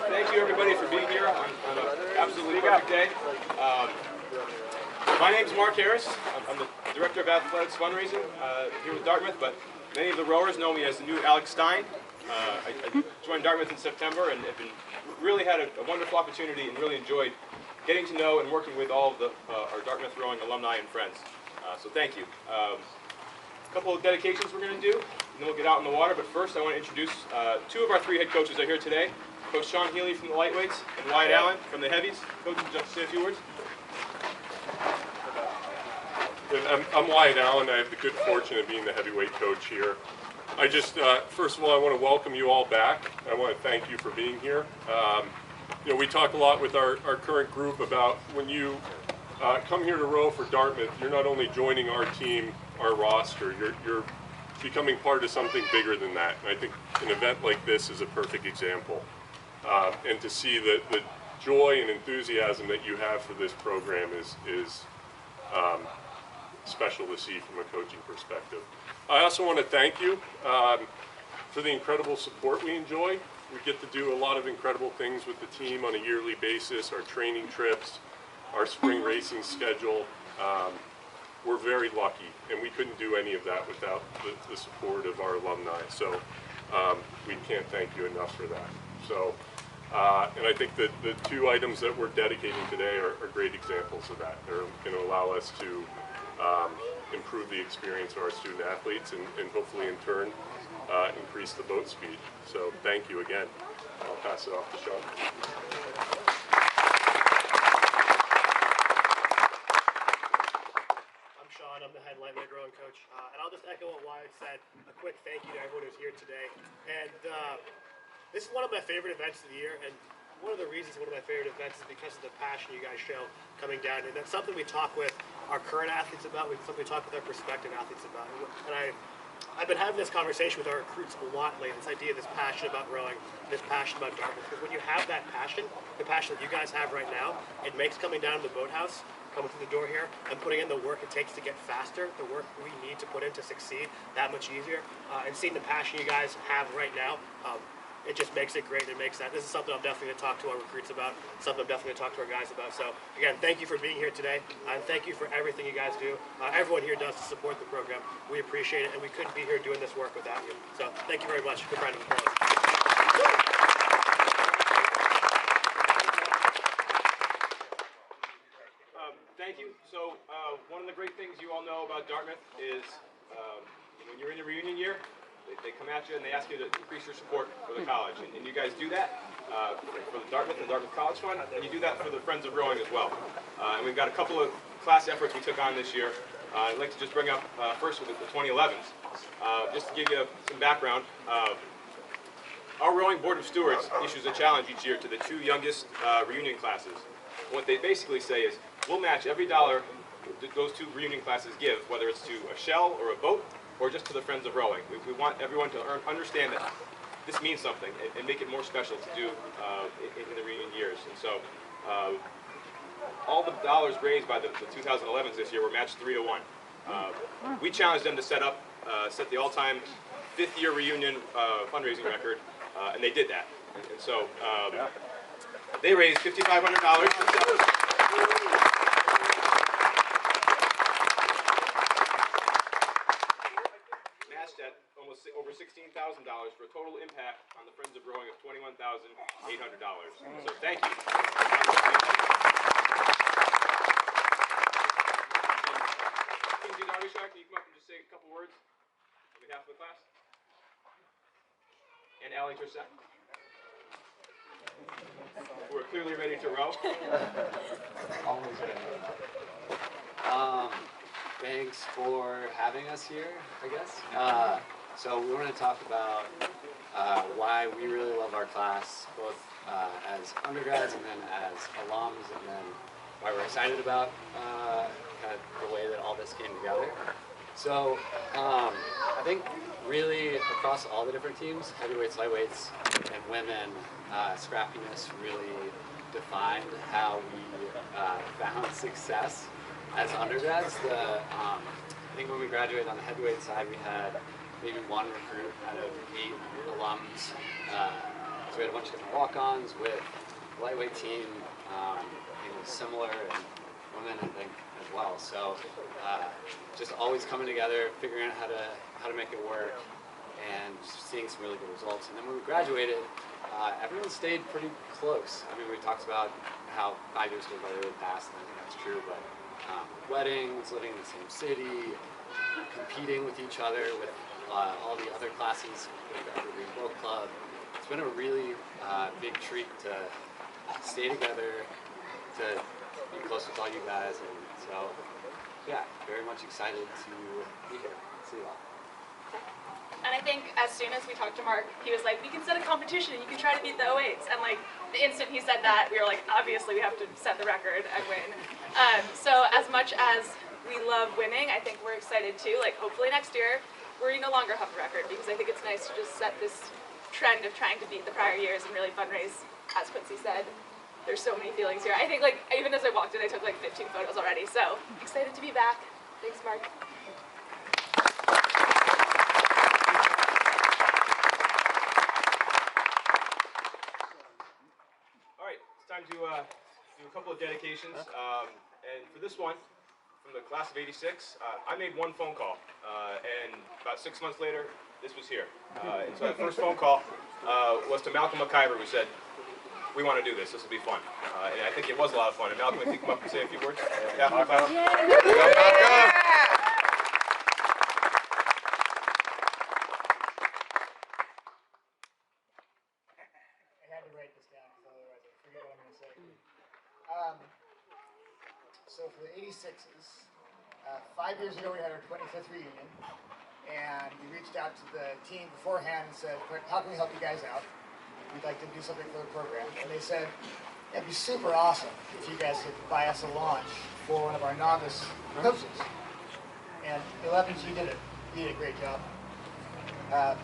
Thank you, everybody, for being here on an absolutely perfect day. My name's Mark Harris. I'm the Director of Athletics Fundraising here with Dartmouth, but many of the rowers know me as the new Alex Stein. I joined Dartmouth in September and have really had a wonderful opportunity and really enjoyed getting to know and working with all of our Dartmouth rowing alumni and friends. So thank you. A couple of dedications we're going to do, and then we'll get out in the water. But first, I want to introduce two of our three head coaches are here today. Coach Sean Healy from the lightweights and Wyatt Allen from the heavies. Coach, would you like to say a few words? I'm Wyatt Allen. I have the good fortune of being the heavyweight coach here. I just, first of all, I want to welcome you all back. I want to thank you for being here. We talk a lot with our current group about when you come here to row for Dartmouth, you're not only joining our team, our roster, you're becoming part of something bigger than that. And I think an event like this is a perfect example. And to see the joy and enthusiasm that you have for this program is special to see from a coaching perspective. I also want to thank you for the incredible support we enjoy. We get to do a lot of incredible things with the team on a yearly basis, our training trips, our spring racing schedule. We're very lucky, and we couldn't do any of that without the support of our alumni. So we can't thank you enough for that. So, and I think that the two items that we're dedicating today are great examples of that. They're going to allow us to improve the experience of our student athletes and hopefully in turn increase the boat speed. So thank you again. I'll pass it off to Sean. I'm the head lightweight rowing coach, and I'll just echo what Wyatt said. A quick thank you to everyone who's here today. And this is one of my favorite events of the year, and one of the reasons one of my favorite events is because of the passion you guys show coming down. And that's something we talk with our current athletes about, something we talk with our prospective athletes about. And I've been having this conversation with our recruits a lot lately, this idea of this passion about rowing, this passion about Dartmouth. Because when you have that passion, the passion that you guys have right now, it makes coming down to the boathouse, coming through the door here, and putting in the work it takes to get faster, the work we need to put in to succeed, that much easier. And seeing the passion you guys have right now, it just makes it great. It makes that. This is something I'm definitely going to talk to our recruits about, something I'm definitely going to talk to our guys about. So again, thank you for being here today, and thank you for everything you guys do. Everyone here does to support the program. We appreciate it, and we couldn't be here doing this work without you. So thank you very much. Good round of applause. Thank you. So one of the great things you all know about Dartmouth is when you're in the reunion year, they come at you and they ask you to increase your support for the college. And you guys do that for the Dartmouth and Dartmouth College Fund, and you do that for the Friends of Rowing as well. And we've got a couple of class efforts we took on this year. I'd like to just bring up first with the 2011s. Just to give you some background, our Rowing Board of Stewards issues a challenge each year to the two youngest reunion classes. What they basically say is, we'll match every dollar that those two reunion classes give, whether it's to a shell or a boat, or just to the Friends of Rowing. We want everyone to understand that this means something and make it more special to do in the reunion years. And so all the dollars raised by the 2011s this year were matched 3-1. We challenged them to set the all-time fifth-year reunion fundraising record, and they did that. And so they raised $5,500. Matched at almost over $16,000 for a total impact on the Friends of Rowing of $21,800. So thank you. Kinsey Darbyshire, can you come up and just say a couple words on behalf of the class? And Allie Tercet, who are clearly ready to row. Always ready. Thanks for having us here, I guess. So we want to talk about why we really love our class, both as undergrads and then as alums, and then why we're excited about kind of the way that all this came together. So I think really across all the different teams, heavyweights, lightweights, and women, scrappiness really defined how we found success as undergrads. I think when we graduated on the heavyweight side, we had maybe one recruit out of 8 alums So we had a bunch of different walk-ons with lightweight team, similar, and women, I think, as well. So just always coming together, figuring out how to make it work, and seeing some really good results. And then when we graduated, everyone stayed pretty close. I mean, we talked about how 5 years goes by really fast, and I think that's true, but weddings, living in the same city, competing with each other, with all the other classes, with the Evergreen Boat Club. It's been a really big treat to stay together, to be close with all you guys, and so, yeah, very much excited to be here. See you all. And I think as soon as we talked to Mark, he was like, we can set a competition and you can try to beat the 08s. And like, the instant he said that, we were like, obviously we have to set the record and win. So as much as we love winning, I think we're excited too. Like, hopefully next year, we no longer have a record, because I think it's nice to just set this trend of trying to beat the prior years and really fundraise, as Quincy said. There's so many feelings here. I think, like, even as I walked in, I took like 15 photos already. So excited to be back. Thanks, Mark. All right, it's time to do a couple of dedications. And for this one, from the class of '86, I made one phone call, and about 6 months later, this was here. And so that first phone call was to Malcolm McIver, who said, we want to do this. This will be fun. And I think it was a lot of fun. And Malcolm, if you come up and say a few words. Yeah, Malcolm. Yeah. I had to write this down because otherwise I forget what I'm going to say. So for the 86s, 5 years ago we had our 25th reunion, and we reached out to the team beforehand and said, how can we help you guys out? We'd like to do something for the program. And they said, it'd be super awesome if you guys could buy us a launch for one of our novice coaches. And the 11s, you did it. You did a great job.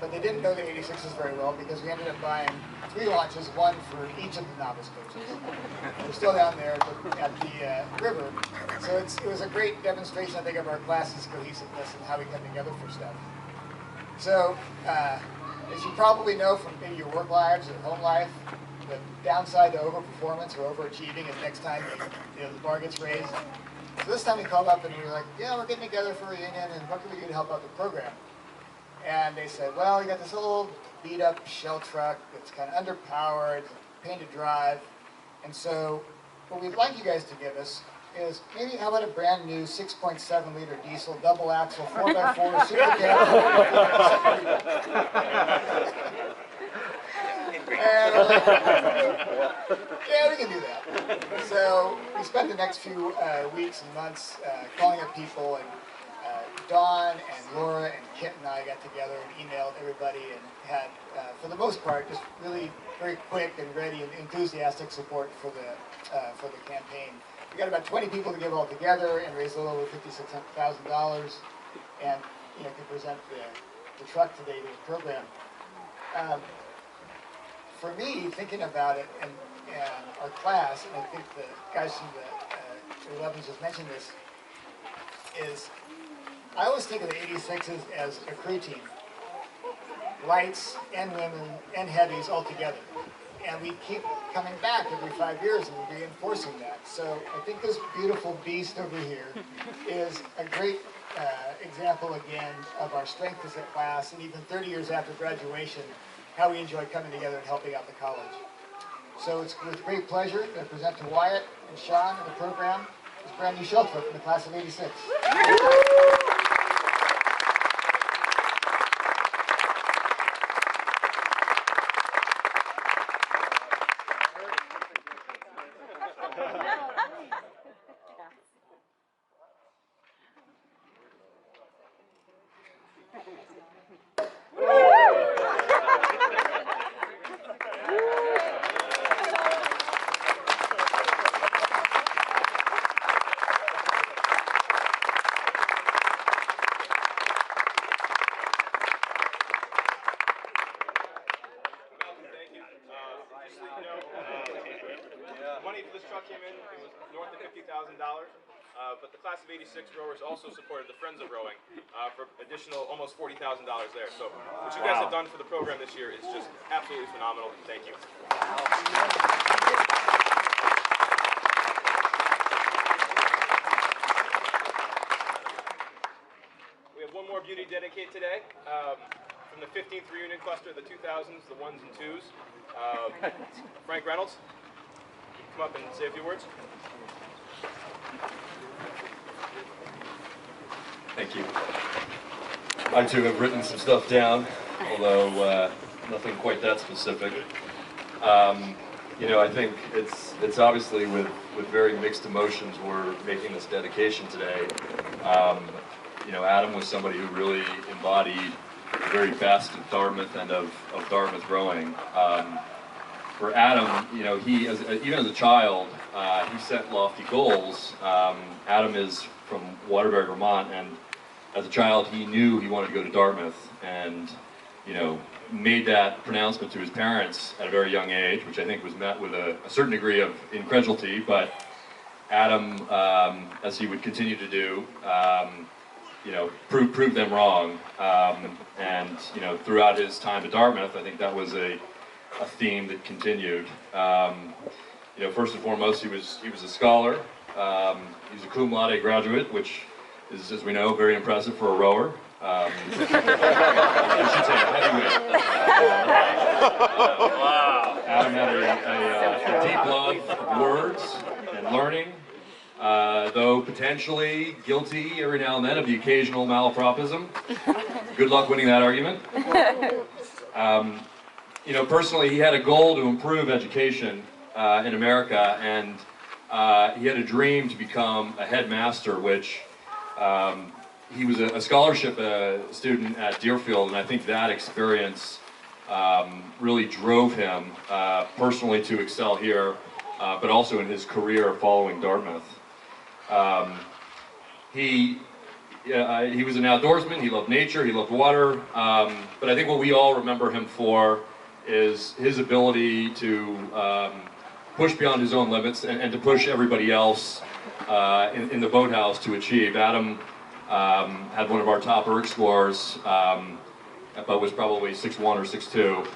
But they didn't know the 86s very well, because we ended up buying 3 launches, one for each of the novice coaches. We're still down there at the river. So it was a great demonstration, I think, of our class's cohesiveness and how we come together for stuff. So, as you probably know from maybe your work lives or home life, the downside to overperformance or overachieving is next time the bar gets raised. So this time we called up and we were like, yeah, we're getting together for a reunion, and what can we do to help out the program? And they said, well, we got this old beat up shell truck that's kind of underpowered, pain to drive. And so what we'd like you guys to give us is maybe how about a brand new 6.7 liter diesel, double axle, 4x4, super cab. And we're like, yeah, we can do that. So we spent the next few weeks and months calling up people, and Dawn and Laura and Kit and I got together and emailed everybody and had, for the most part, just really very quick and ready and enthusiastic support for the campaign. We got about 20 people to give all together and raise a little over $56,000, and to present the truck today to the program. For me, thinking about it and our class, and I think the guys from the 11s just mentioned this, is I always think of the 86s as a crew team. Lights and women and heavies all together. And we keep coming back every 5 years and we're reinforcing that. So I think this beautiful beast over here is a great example again of our strength as a class, and even 30 years after graduation, how we enjoy coming together and helping out the college. So it's with great pleasure that I present to Wyatt and Sean and the program this brand new shell truck from the class of '86. Money for this truck came in, it was north of $50,000. but the class of '86 rowers also supported the Friends of Rowing for additional almost $40,000 there. So what you guys have done for the program this year is just absolutely phenomenal. Thank you. We have one more beauty dedicate today. From the 15th reunion cluster, the 2000s, the ones and twos. Frank Reynolds, come up and say a few words. Thank you. I too have written some stuff down, although nothing quite that specific. You know, I think it's obviously with very mixed emotions we're making this dedication today. You know, Adam was somebody who really embodied the very best of Dartmouth and of Dartmouth rowing. For Adam, you know, even as a child, he set lofty goals. Adam is from Waterbury, Vermont, and as a child, he knew he wanted to go to Dartmouth, and you know, made that pronouncement to his parents at a very young age, which I think was met with a certain degree of incredulity. But Adam, as he would continue to do, you know, proved them wrong, and you know, throughout his time at Dartmouth, I think that was a theme that continued. You know, first and foremost, he was a scholar. He was a cum laude graduate, which is, as we know, very impressive for a rower. I should say a heavyweight. Wow. Adam had a deep love of words and learning, though potentially guilty every now and then of the occasional malapropism. Good luck winning that argument. You know, personally, he had a goal to improve education in America, and he had a dream to become a headmaster, which he was a scholarship student at Deerfield, and I think that experience really drove him personally to excel here, but also in his career following Dartmouth. He was an outdoorsman, he loved nature, he loved water, but I think what we all remember him for is his ability to push beyond his own limits and to push everybody else in the boathouse to achieve. Adam had one of our top erg scores, but was probably 6'1" or 6'2",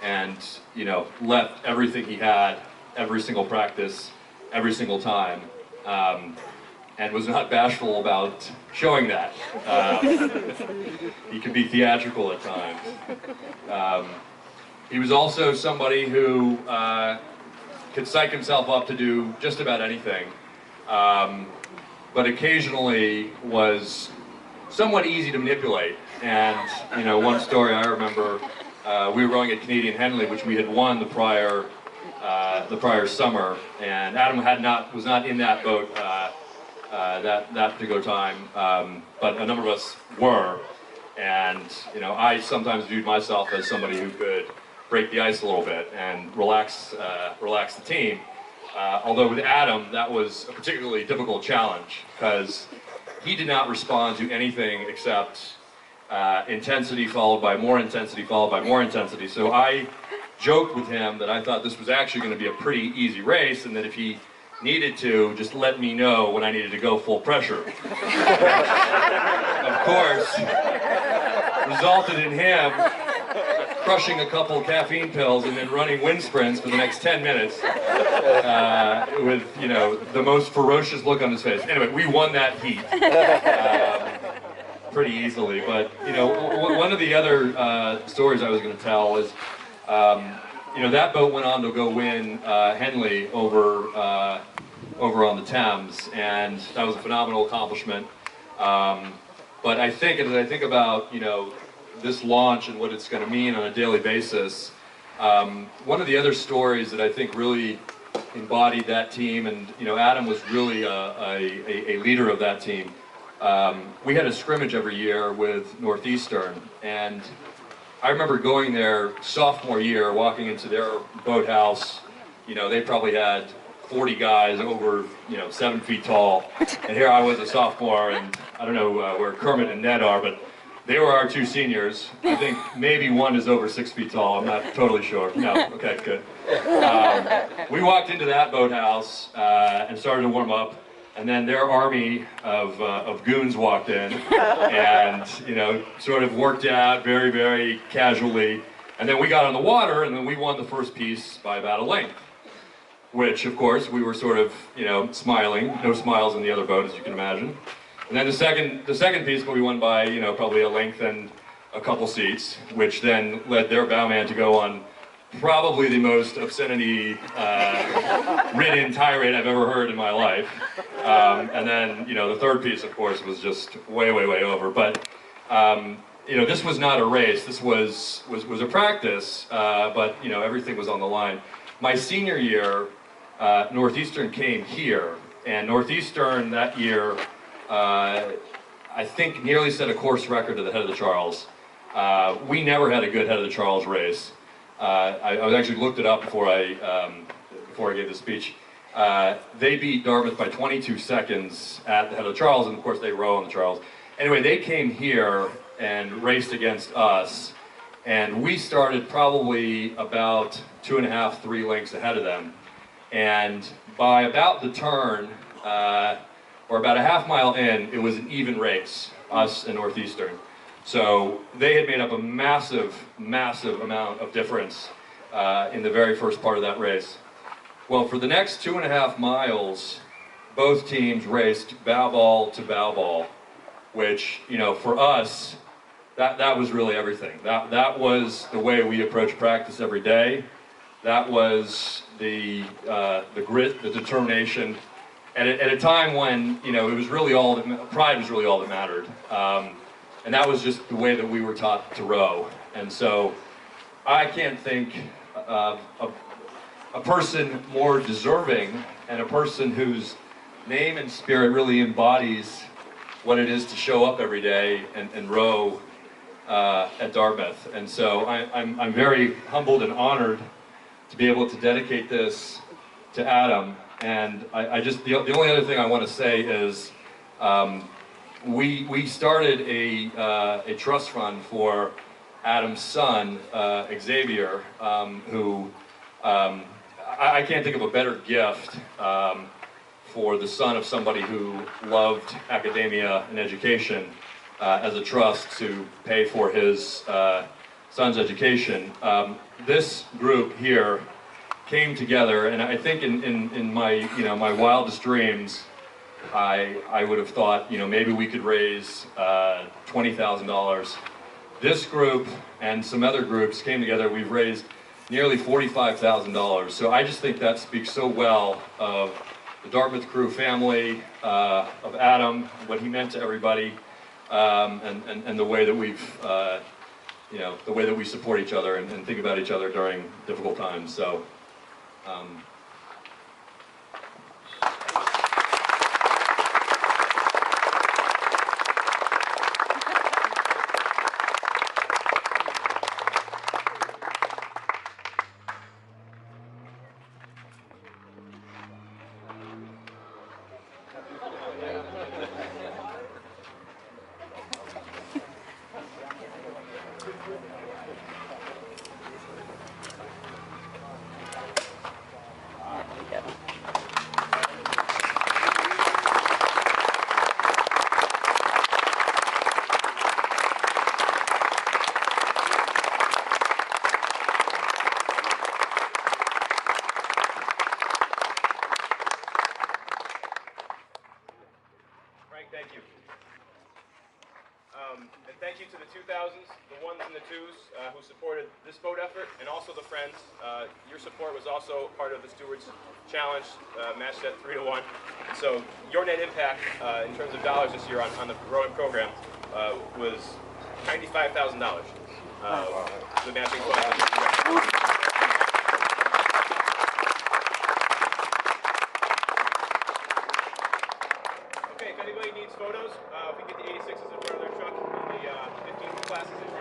and you know, left everything he had, every single practice, every single time, and was not bashful about showing that. He could be theatrical at times. He was also somebody who could psych himself up to do just about anything, but occasionally was somewhat easy to manipulate. And you know, one story I remember, we were rowing at Canadian Henley, which we had won the prior summer, and Adam was not in that boat that particular time, but a number of us were. And you know, I sometimes viewed myself as somebody who could break the ice a little bit and relax the team. Although with Adam, that was a particularly difficult challenge because he did not respond to anything except intensity followed by more intensity followed by more intensity. So I joked with him that I thought this was actually going to be a pretty easy race, and that if he needed to, just let me know when I needed to go full pressure. Of course, resulted in him crushing a couple caffeine pills and then running wind sprints for the next 10 minutes with, you know, the most ferocious look on his face. Anyway, we won that heat pretty easily. But, you know, one of the other stories I was going to tell was, you know, that boat went on to go win Henley over on the Thames, and that was a phenomenal accomplishment. But I think, as I think about, you know, this launch and what it's going to mean on a daily basis, one of the other stories that I think really embodied that team, and you know, Adam was really a leader of that team. We had a scrimmage every year with Northeastern, and I remember going there sophomore year, walking into their boathouse. You know, they probably had 40 guys over, you know, 7 feet tall, and here I was a sophomore, and I don't know where Kermit and Ned are, but they were our two seniors. I think maybe one is over 6 feet tall. I'm not totally sure. No, okay, good. We walked into that boathouse and started to warm up. and then their army of goons walked in and, you know, sort of worked out very, very casually. And then we got on the water, and then we won the first piece by about a length, which, of course, we were sort of, you know, smiling. No smiles in the other boat, as you can imagine. And then the second piece, we won by, you know, probably a length and a couple seats, which then led their bowman to go on probably the most obscenity ridden tirade I've ever heard in my life. And then, you know, the third piece, of course, was just way, way, way over. But, you know, this was not a race. This was a practice, but, you know, everything was on the line. My senior year, Northeastern came here, and Northeastern that year, I think nearly set a course record at the head of the Charles. We never had a good head of the Charles race. I actually looked it up before I gave the speech. They beat Dartmouth by 22 seconds at the head of the Charles, and of course they row on the Charles. Anyway, they came here and raced against us, and we started probably about 2.5, 3 lengths ahead of them. And by about the turn, or about a half mile in, it was an even race, us and Northeastern. So they had made up a massive, massive amount of difference in the very first part of that race. Well, for the next 2.5 miles, both teams raced bow ball to bow ball, which, you know, for us, that was really everything. That was the way we approached practice every day. That was the grit, the determination, at a time when, you know, it was really all that, pride was really all that mattered. And that was just the way that we were taught to row. And so I can't think of a person more deserving, and a person whose name and spirit really embodies what it is to show up every day and row at Dartmouth. And so I'm very humbled and honored to be able to dedicate this to Adam. And I just, the only other thing I want to say is, we started a trust fund for Adam's son, Xavier, who I can't think of a better gift for the son of somebody who loved academia and education as a trust to pay for his son's education. This group here came together, and I think in my, you know, my wildest dreams, I would have thought, you know, maybe we could raise $20,000. This group and some other groups came together. We've raised nearly $45,000. So I just think that speaks so well of the Dartmouth crew family, of Adam, what he meant to everybody, and the way that we've, you know, the way that we support each other and think about each other during difficult times. So. Thank you. And thank you to the 2000s, the 1s and the 2s who supported this boat effort, and also the friends. Your support was also part of the Stewards Challenge, matched at 3-1. So your net impact in terms of dollars this year on the rowing program was $95,000. The matching funds. If anybody needs photos, we can get the 86s in front of their truck, and the 15 classes in front of